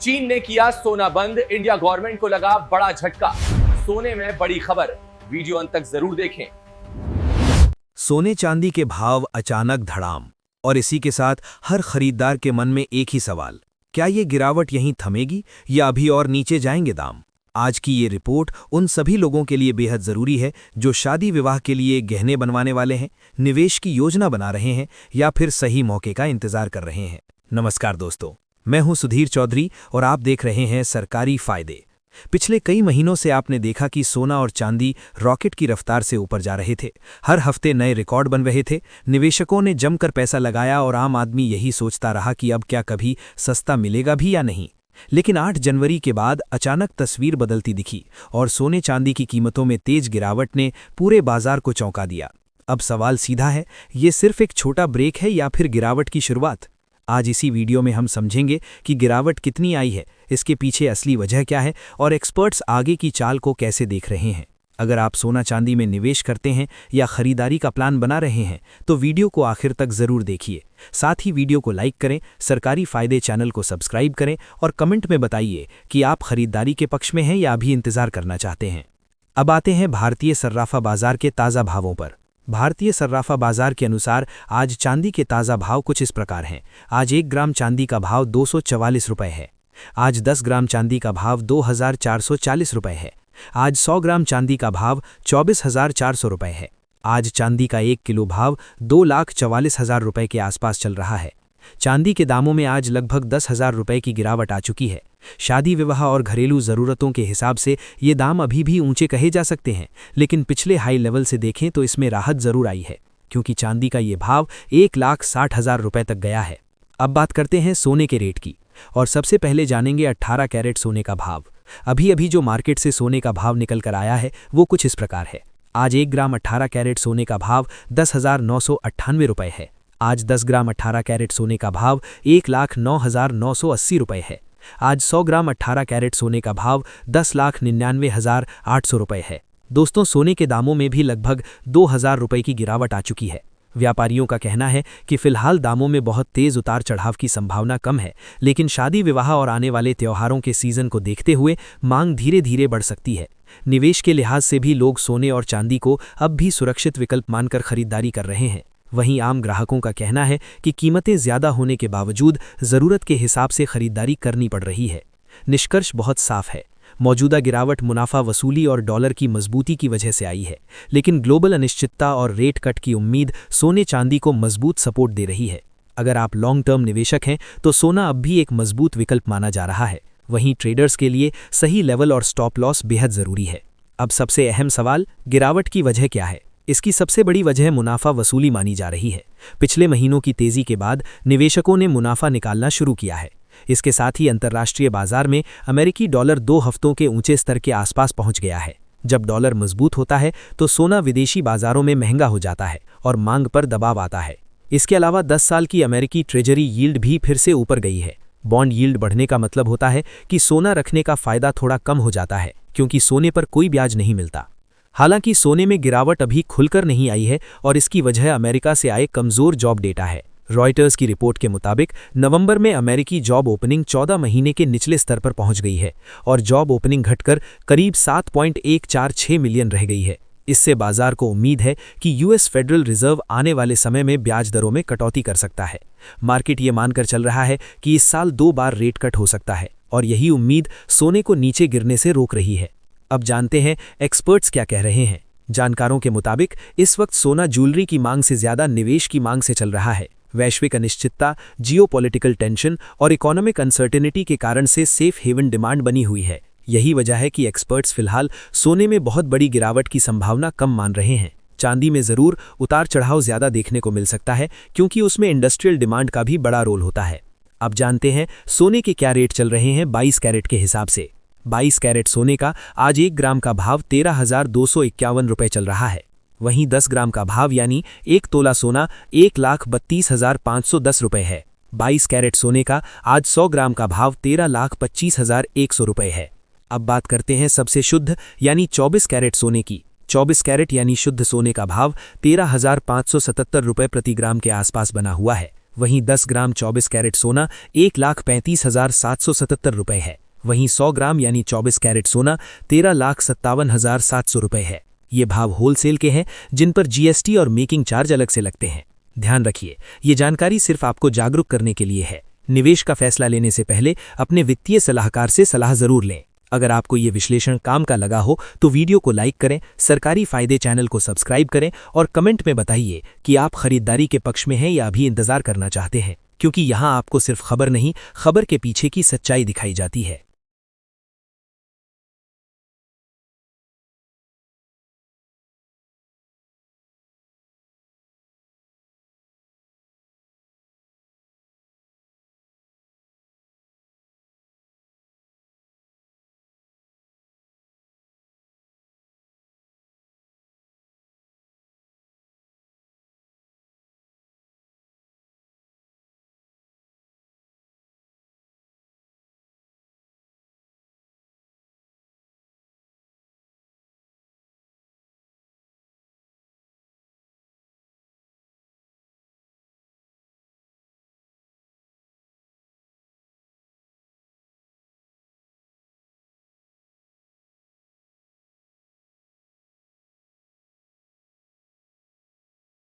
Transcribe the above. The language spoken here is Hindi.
चीन ने किया सोना बंद, इंडिया गवर्नमेंट को लगा बड़ा झटका। सोने में बड़ी खबर, वीडियो अंत तक जरूर देखें। सोने चांदी के भाव अचानक धड़ाम, और इसी के साथ हर खरीदार के मन में एक ही सवाल, क्या ये गिरावट यहीं थमेगी या अभी और नीचे जाएंगे दाम? आज की ये रिपोर्ट उन सभी लोगों के लिए बेहद ज़रूरी है जो शादी विवाह के लिए गहने बनवाने वाले हैं, निवेश की योजना बना रहे हैं या फिर सही मौके का इंतजार कर रहे हैं। नमस्कार दोस्तों, मैं हूं सुधीर चौधरी और आप देख रहे हैं सरकारी फायदे। पिछले कई महीनों से आपने देखा कि सोना और चांदी रॉकेट की रफ्तार से ऊपर जा रहे थे। हर हफ्ते नए रिकॉर्ड बन रहे थे। निवेशकों ने जमकर पैसा लगाया और आम आदमी यही सोचता रहा कि अब क्या कभी सस्ता मिलेगा भी या नहीं। लेकिन 8 जनवरी के बाद अचानक तस्वीर बदलती दिखी और सोने चांदी की कीमतों में तेज गिरावट ने पूरे बाजार को चौंका दिया। अब सवाल सीधा है, ये सिर्फ एक छोटा ब्रेक है या फिर गिरावट की शुरुआत? आज इसी वीडियो में हम समझेंगे कि गिरावट कितनी आई है, इसके पीछे असली वजह क्या है और एक्सपर्ट्स आगे की चाल को कैसे देख रहे हैं। अगर आप सोना चांदी में निवेश करते हैं या खरीदारी का प्लान बना रहे हैं तो वीडियो को आखिर तक जरूर देखिए। साथ ही वीडियो को लाइक करें, सरकारी फायदे चैनल को सब्सक्राइब करें और कमेंट में बताइए कि आप खरीदारी के पक्ष में हैं या अभी इंतजार करना चाहते हैं। अब आते हैं भारतीय सर्राफा बाजार के ताज़ा भावों पर। भारतीय सर्राफा बाजार के अनुसार आज चांदी के ताज़ा भाव कुछ इस प्रकार हैं। आज 1 ग्राम चांदी का भाव 244 रुपये है। आज 10 ग्राम चांदी का भाव 2440 रुपये है। आज 100 ग्राम चांदी का भाव 24,400 रुपये है। आज चांदी का 1 किलो भाव 2,44,000 रुपये के आसपास चल रहा है। चांदी के दामों में आज लगभग 10,000 रुपये की गिरावट आ चुकी है। शादी विवाह और घरेलू ज़रूरतों के हिसाब से ये दाम अभी भी ऊंचे कहे जा सकते हैं, लेकिन पिछले हाई लेवल से देखें तो इसमें राहत ज़रूर आई है, क्योंकि चांदी का ये भाव 1,60,000 रुपये तक गया है। अब बात करते हैं सोने के रेट की, और सबसे पहले जानेंगे 18 कैरेट सोने का भाव। अभी जो मार्केट से सोने का भाव निकल कर आया है वो कुछ इस प्रकार है। आज 1 ग्राम 18 कैरेट सोने का भाव 10,998 रुपये है। आज 10 ग्राम 18 कैरेट सोने का भाव 1,09,980 रुपये है। आज 100 ग्राम 18 कैरेट सोने का भाव 10,99,800 रुपये है। दोस्तों, सोने के दामों में भी लगभग 2,000 रुपये की गिरावट आ चुकी है। व्यापारियों का कहना है कि फिलहाल दामों में बहुत तेज उतार चढ़ाव की संभावना कम है, लेकिन शादी विवाह और आने वाले त्योहारों के सीजन को देखते हुए मांग धीरे धीरे बढ़ सकती है। निवेश के लिहाज से भी लोग सोने और चांदी को अब भी सुरक्षित विकल्प मानकर खरीदारी कर रहे हैं। वहीं आम ग्राहकों का कहना है कि कीमतें ज़्यादा होने के बावजूद ज़रूरत के हिसाब से खरीदारी करनी पड़ रही है। निष्कर्ष बहुत साफ है, मौजूदा गिरावट मुनाफा वसूली और डॉलर की मजबूती की वजह से आई है, लेकिन ग्लोबल अनिश्चितता और रेट कट की उम्मीद सोने चांदी को मजबूत सपोर्ट दे रही है। अगर आप लॉन्ग टर्म निवेशक हैं तो सोना अब भी एक मजबूत विकल्प माना जा रहा है। वहीं ट्रेडर्स के लिए सही लेवल और स्टॉप लॉस बेहद ज़रूरी है। अब सबसे अहम सवाल, गिरावट की वजह क्या है? इसकी सबसे बड़ी वजह मुनाफा वसूली मानी जा रही है। पिछले महीनों की तेजी के बाद निवेशकों ने मुनाफा निकालना शुरू किया है। इसके साथ ही अंतर्राष्ट्रीय बाजार में अमेरिकी डॉलर 2 हफ्तों के ऊंचे स्तर के आसपास पहुंच गया है। जब डॉलर मजबूत होता है तो सोना विदेशी बाजारों में महंगा हो जाता है और मांग पर दबाव आता है। इसके अलावा 10 साल की अमेरिकी ट्रेजरी यील्ड भी फिर से ऊपर गई है। बॉन्ड यील्ड बढ़ने का मतलब होता है कि सोना रखने का फायदा थोड़ा कम हो जाता है, क्योंकि सोने पर कोई ब्याज नहीं मिलता। हालांकि सोने में गिरावट अभी खुलकर नहीं आई है और इसकी वजह अमेरिका से आए कमज़ोर जॉब डेटा है। रॉयटर्स की रिपोर्ट के मुताबिक नवंबर में अमेरिकी जॉब ओपनिंग 14 महीने के निचले स्तर पर पहुंच गई है और जॉब ओपनिंग घटकर करीब 7.146 मिलियन रह गई है। इससे बाजार को उम्मीद है कि यूएस फेडरल रिजर्व आने वाले समय में ब्याज दरों में कटौती कर सकता है। मार्केट ये मानकर चल रहा है कि इस साल 2 बार रेट कट हो सकता है और यही उम्मीद सोने को नीचे गिरने से रोक रही है। अब जानते हैं एक्सपर्ट्स क्या कह रहे हैं। जानकारों के मुताबिक इस वक्त सोना ज्वेलरी की मांग से ज्यादा निवेश की मांग से चल रहा है। वैश्विक अनिश्चितता, जियोपॉलिटिकल टेंशन और इकोनॉमिक अनसर्टेनिटी के कारण से सेफ हेवन डिमांड बनी हुई है। यही वजह है कि एक्सपर्ट्स फिलहाल सोने में बहुत बड़ी गिरावट की संभावना कम मान रहे हैं। चांदी में ज़रूर उतार चढ़ाव ज़्यादा देखने को मिल सकता है, क्योंकि उसमें इंडस्ट्रियल डिमांड का भी बड़ा रोल होता है। अब जानते हैं सोने के क्या रेट चल रहे हैं 22 कैरेट के हिसाब से। 22 कैरेट सोने का आज 1 ग्राम का भाव 13,251 रुपये चल रहा है। वहीं 10 ग्राम का भाव यानी 1 तोला सोना 1,32,510 रुपये है। 22 कैरेट सोने का आज 100 ग्राम का भाव 13,25,100 रुपये है। अब बात करते हैं सबसे शुद्ध यानी 24 कैरेट सोने की। 24 कैरेट यानी शुद्ध सोने का भाव 13,577 रुपये प्रति ग्राम के आसपास बना हुआ है। वहीं 10 ग्राम 24 कैरेट सोना 1,35,777 रुपये है। वहीं 100 ग्राम यानी 24 कैरेट सोना 13,57,700 रुपये है। ये भाव होलसेल के हैं जिन पर जीएसटी और मेकिंग चार्ज अलग से लगते हैं। ध्यान रखिए, ये जानकारी सिर्फ आपको जागरूक करने के लिए है। निवेश का फैसला लेने से पहले अपने वित्तीय सलाहकार से सलाह जरूर लें। अगर आपको ये विश्लेषण काम का लगा हो तो वीडियो को लाइक करें, सरकारी फायदे चैनल को सब्सक्राइब करें और कमेंट में बताइए कि आप खरीदारी के पक्ष में हैं या अभी इंतजार करना चाहते हैं, क्योंकि यहाँ आपको सिर्फ खबर नहीं, खबर के पीछे की सच्चाई दिखाई जाती है।